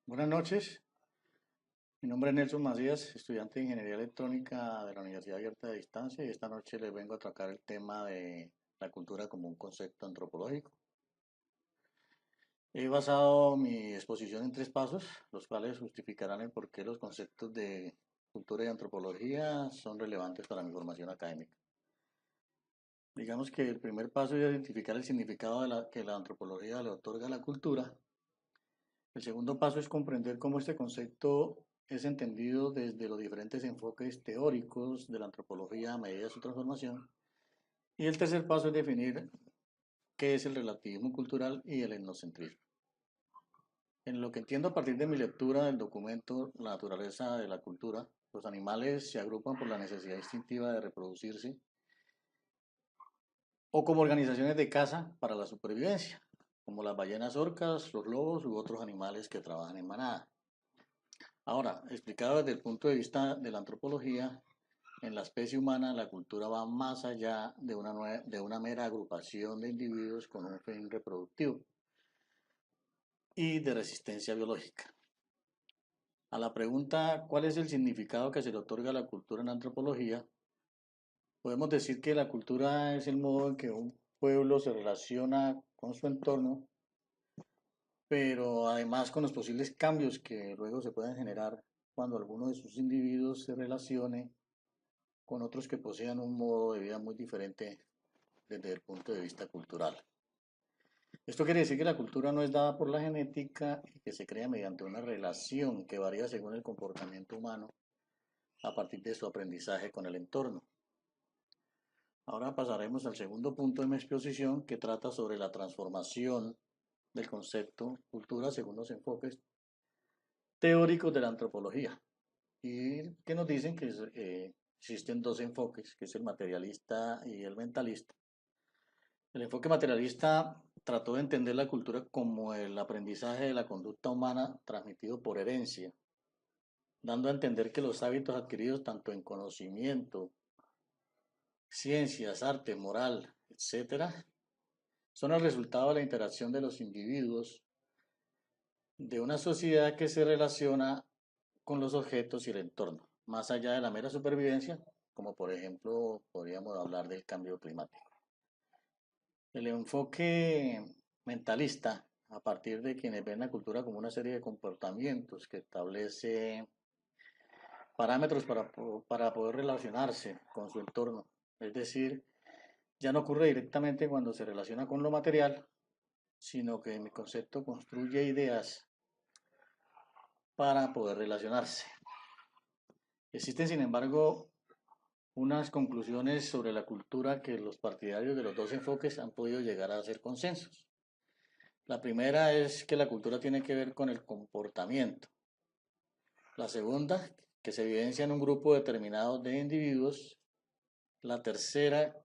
Buenas noches, mi nombre es Nelson Macías, estudiante de Ingeniería Electrónica de la Universidad Abierta de Distancia y esta noche les vengo a tratar el tema de la cultura como un concepto antropológico. He basado mi exposición en tres pasos, los cuales justificarán el por qué los conceptos de cultura y antropología son relevantes para mi formación académica. Digamos que el primer paso es identificar el significado que la antropología le otorga a la cultura. El segundo paso es comprender cómo este concepto es entendido desde los diferentes enfoques teóricos de la antropología a medida de su transformación. Y el tercer paso es definir qué es el relativismo cultural y el etnocentrismo. En lo que entiendo a partir de mi lectura del documento La naturaleza de la cultura, los animales se agrupan por la necesidad instintiva de reproducirse o como organizaciones de caza para la supervivencia, como las ballenas orcas, los lobos u otros animales que trabajan en manada. Ahora, explicado desde el punto de vista de la antropología, en la especie humana la cultura va más allá de una mera agrupación de individuos con un fin reproductivo y de resistencia biológica. A la pregunta ¿cuál es el significado que se le otorga a la cultura en antropología? Podemos decir que la cultura es el modo en que un pueblo se relaciona con su entorno, pero además con los posibles cambios que luego se pueden generar cuando alguno de sus individuos se relacione con otros que posean un modo de vida muy diferente desde el punto de vista cultural. Esto quiere decir que la cultura no es dada por la genética y que se crea mediante una relación que varía según el comportamiento humano a partir de su aprendizaje con el entorno. Ahora pasaremos al segundo punto de mi exposición que trata sobre la transformación del concepto cultura según los enfoques teóricos de la antropología y que nos dicen que existen dos enfoques, que es el materialista y el mentalista. El enfoque materialista trató de entender la cultura como el aprendizaje de la conducta humana transmitido por herencia, dando a entender que los hábitos adquiridos tanto en conocimiento, ciencias, arte, moral, etcétera, son el resultado de la interacción de los individuos de una sociedad que se relaciona con los objetos y el entorno, más allá de la mera supervivencia, como por ejemplo podríamos hablar del cambio climático. El enfoque mentalista, a partir de quienes ven la cultura como una serie de comportamientos que establece parámetros para poder relacionarse con su entorno. Es decir, ya no ocurre directamente cuando se relaciona con lo material, sino que mi concepto construye ideas para poder relacionarse. Existen, sin embargo, unas conclusiones sobre la cultura que los partidarios de los dos enfoques han podido llegar a hacer consensos. La primera es que la cultura tiene que ver con el comportamiento. La segunda, que se evidencia en un grupo determinado de individuos. La tercera,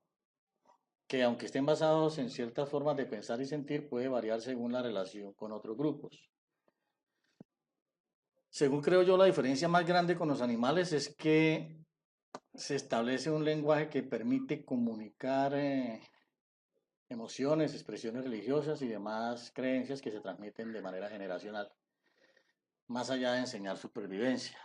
que aunque estén basados en ciertas formas de pensar y sentir, puede variar según la relación con otros grupos. Según creo yo, la diferencia más grande con los animales es que se establece un lenguaje que permite comunicar emociones, expresiones religiosas y demás creencias que se transmiten de manera generacional, más allá de enseñar supervivencia.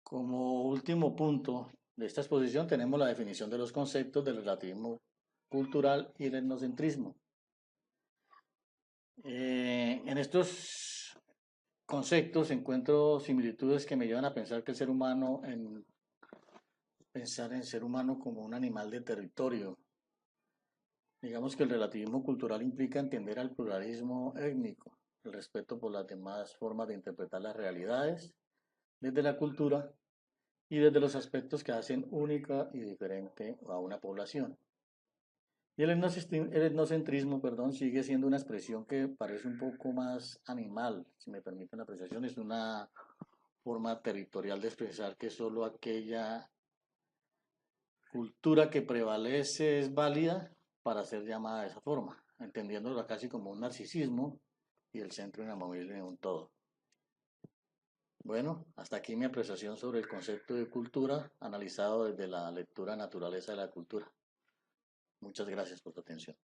Como último punto de esta exposición tenemos la definición de los conceptos del relativismo cultural y el etnocentrismo. En estos conceptos encuentro similitudes que me llevan a pensar que el ser humano, en pensar en el ser humano como un animal de territorio. Digamos que el relativismo cultural implica entender al pluralismo étnico, el respeto por las demás formas de interpretar las realidades desde la cultura y desde los aspectos que hacen única y diferente a una población. Y el etnocentrismo, perdón, sigue siendo una expresión que parece un poco más animal, si me permite una apreciación, es una forma territorial de expresar que solo aquella cultura que prevalece es válida para ser llamada de esa forma, entendiéndola casi como un narcisismo y el centro inamovible de un todo. Bueno, hasta aquí mi apreciación sobre el concepto de cultura analizado desde la lectura Naturaleza de la cultura. Muchas gracias por tu atención.